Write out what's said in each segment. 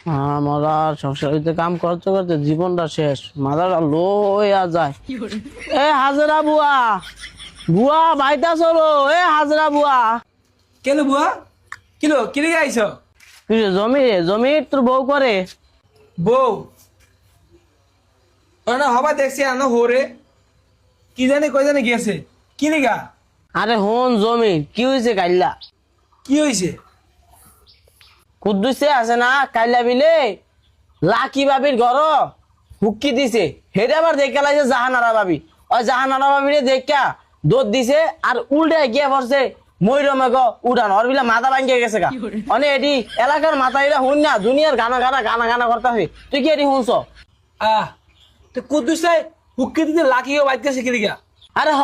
আমরা সংসারিতে কাম করতে করতে জীবনটা শেষ, মাথাটা লো হইয়া যায়। এ হাজরা বুয়া, বুয়া বাইতা চলো। এ হাজরা বুয়া, কেন বুয়া কিলো কিনে আইছ কি রে, জমি তোর বউ করে? বউ না হবা দেখছি আনো হোরে কি জানি কই জানি গেছে কিনে গা। আরে হন জমি কি হয়েছে কাইল্লা? কি হয়েছে? কুদ্দুসে আছে না কাইল্লা বিলে লাকি বাবির ঘর হুক্কি দিছে, হেরে আবার দেখে লাগছে জাহানারা বাবি। ওই জাহানারা বাবিরে দেখা দৌড় দিছে আর উল্টে গিয়ে পড়ছে ময়ূরমেঘ উড়ান। ওর বিলা মাথা ভাঙ্গে গেছে গা। অনে এটি এলাকার মাথা এরা হুন না, দুনিয়ার গানা গানা গানা গানা করতে হবে। তুই কি এটি শুনছ? তো কুদ্দুসাই হুক্কি দিতে লাকিও বাইতেছে কিনে গা। আরে হ,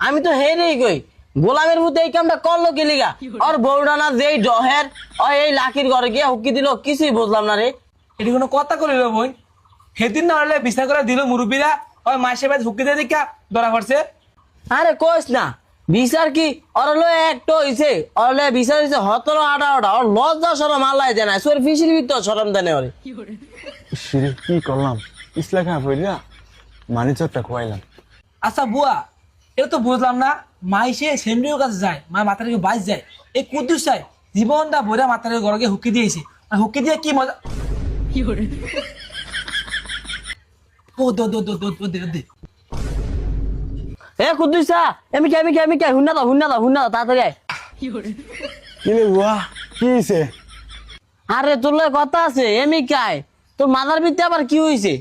আমি তো হেরেই কই গোলামের মধ্যে এই কামটা করলো কি লিগা? ওর বউডানা যেই ডহের ও এই লাকির ঘরে গিয়ে হুক্কি দিল, কিছুই বুঝলাম না রে। এটি কোনো কথা করিল বোন? সেদিন না হলে বিছনা করে দিল মুরব্বীরা ওই মাসে বাদ হুক্কি দিয়ে দেখা ধরা পড়ছে। আরে কইস না, বিচার কি ওর লয়ে একটা হইছে, ওর লয়ে বিচার হইছে 17-18টা। ওর লজ্জা সরম আল্লাহ দেয় না, সোর ফিসির ভিতর সরম দেয় না ওরে। সিরে কি করলাম, ইসলা খা পড়লা মানি চটটা খোয়াইলাম। আচ্ছা বুয়া, এটা তো বুঝলাম না, মাইসে সেমরিও কাছে যায়, মা মাথার বাইশ যায়, এই কুদ্দুস চাই জীবনটা ভরে মাথার ঘরকে হুক্কি দিয়েছে। হুক্কি দিয়ে কি মজা। ও দো দো দো দো দো দে দে। এ কুদ্দুসা, আমি কে হুন্না দাও তাড়াতাড়ি আয়। কিরে বুয়া কি হইছে? আরে তোর লগে কথা আছে, এমি কায় তোর মাথার ভিতরে আবার কি হইছে?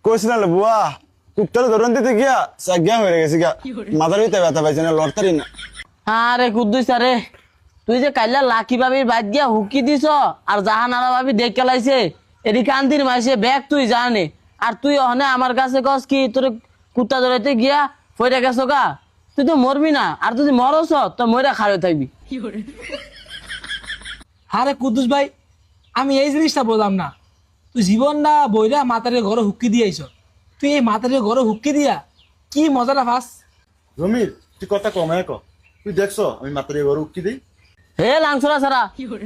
কইছ না বুয়া, কুত্তার ধরন দিতে গিয়া সাজ্ঞা হয়ে গেছে গা, মাথার ভিতরে ব্যথা পাইছে না, লড়তারি না। আরে কুদ্দুসা রে, তুই যে কাইলা লাকি বাবির বাদ গিয়া হুকি দিছ আর জাহানারা বাবি দেখে লাইছে, এদি কান্দির মাইছে ব্যাগ তুই জানে, আর তুই ওখানে আমার কাছে কস কি তোর কুত্তা ধরাইতে গিয়া ফইরা গেছ গা? তুই তো মরবি না, আর তুই মরছ তো মইরা খাড়ে থাকবি। আরে কুদ্দুস ভাই, আমি এই জিনিসটা বললাম না, তুই জীবন না বইরা মাথার ঘরে হুক্কি দিয়ে আইছ, তুই এই মাথার ঘরে হুক্কি দিয়া কি মজাটা পাস? জমির তুই কথা কমায় ক, তুই দেখছ আমি মাতারি ঘর উকি দিই। হে লাংছরা সারা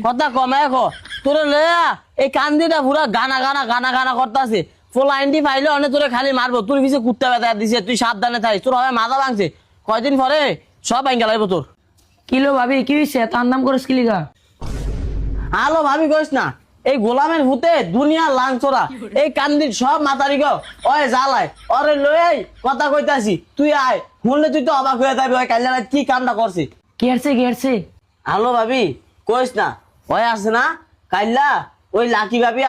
কথা কমায় খো, তোরে লয়া এই কান্দিটা পুরা গানা গানা গানা গানা করতেছে। ফোলা আইনটি পাইলে অনেক তোরে খালি মারবো, তোর পিছিয়ে কুত্তা ব্যথা দিছে, তুই সাবধানে থাকিস, তোর হবে মাথা ভাঙছে, কয়দিন পরে সব ভাঙ্গা লাগবো তোর। কিলো ভাবি কি হয়েছে তার নাম করে কিলিগা? আলো ভাবি কইস না, এই গোলামের ভূতে দুনিয়া লাংছরা এই কান্দির সব মাতারি গো ওই জ্বালায় ওরে লই কথা কইতাছি, তুই আয় শুনলে তুই তো অবাক হয়ে যাবি ওই কাল্লা রাত কি কামটা করছে। কি হারছে? আলো ভাবি কইস না, ওই আছে না কাইল্লা ওই লাকি ভাবি